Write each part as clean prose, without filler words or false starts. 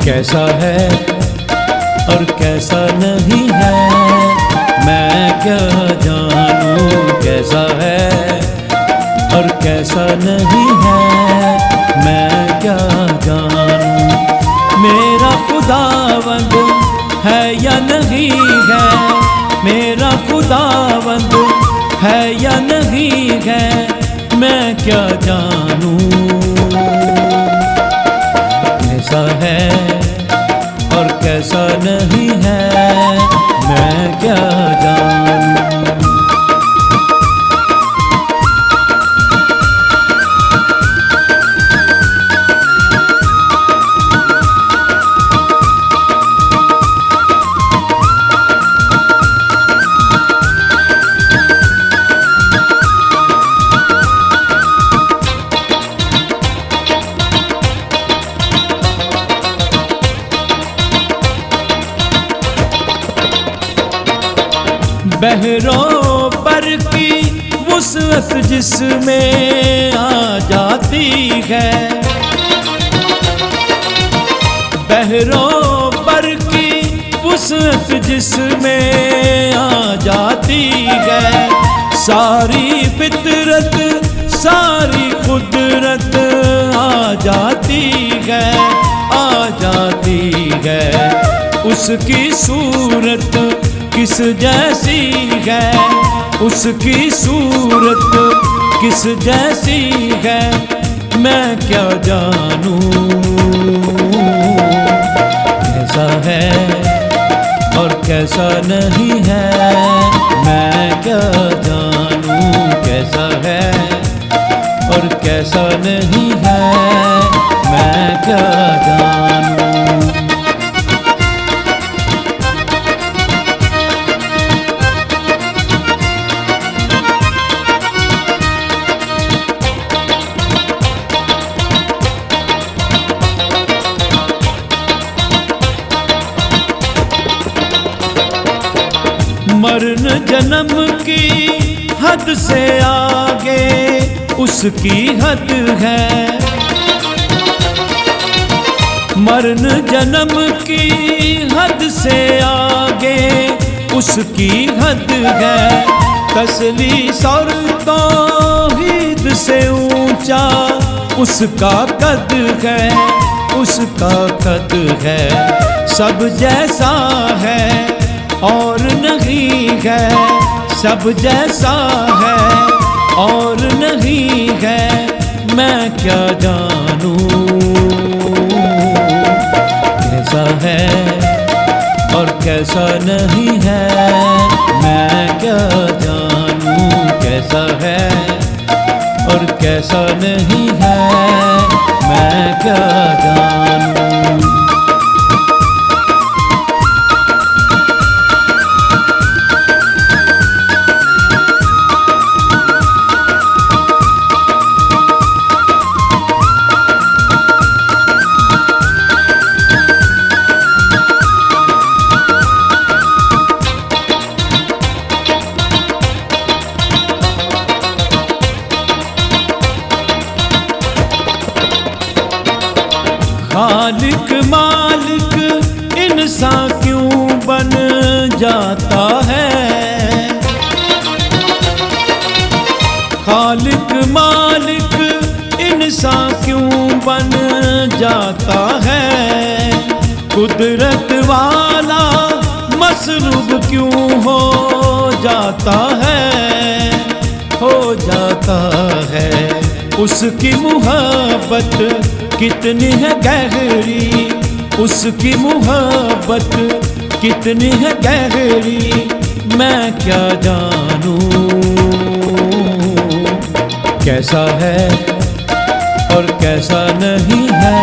कैसा है और कैसा नहीं है, मैं क्या जानूं कैसा है और कैसा नहीं है, मैं क्या जानूं। मेरा खुदावंद है या नहीं है, मेरा खुदावंद है या नहीं है, मैं क्या जानूं। कैसा है और कैसा नहीं है, मैं क्या जानूं। बहरों पर की वुसअत जिसमें आ जाती है, बहरों पर की वुसअत जिसमें आ जाती है, सारी फितरत सारी कुदरत आ जाती है, आ जाती है। उसकी सूरत किस जैसी है, उसकी सूरत किस जैसी है, मैं क्या जानूं। कैसा है और कैसा नहीं है, मैं क्या जानूं। कैसा है और कैसा नहीं है, मैं क्या जानूं। मरण जन्म की हद से आगे उसकी हद है, मरण जन्म की हद से आगे उसकी हद है। तसलीस और तौहीद से ऊंचा उसका कद है, उसका कद है। सब जैसा है और नहीं है, सब जैसा है और नहीं है, मैं क्या जानूं। कैसा है और कैसा नहीं है, मैं क्या जानूं। कैसा है और कैसा नहीं है, मैं क्या जानूं। खालिक मालिक इंसान क्यों बन जाता है, खालिक मालिक इंसान क्यों बन जाता है। कुदरत वाला मसरूब क्यों हो जाता है, हो जाता है। उसकी मुहब्बत कितनी है गहरी, उसकी मुहब्बत कितनी है गहरी, मैं क्या जानूं। कैसा है और कैसा नहीं है,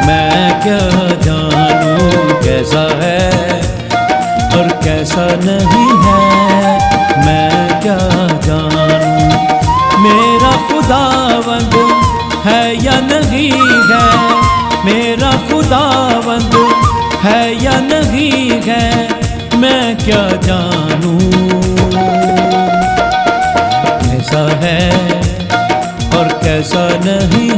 मैं क्या जानूं। कैसा है और कैसा नहीं है, मैं क्या जानूं। मेरा खुदावंद है या नहीं है, मेरा खुदावंद है या नहीं है, मैं क्या जानूं। कैसा है और कैसा नहीं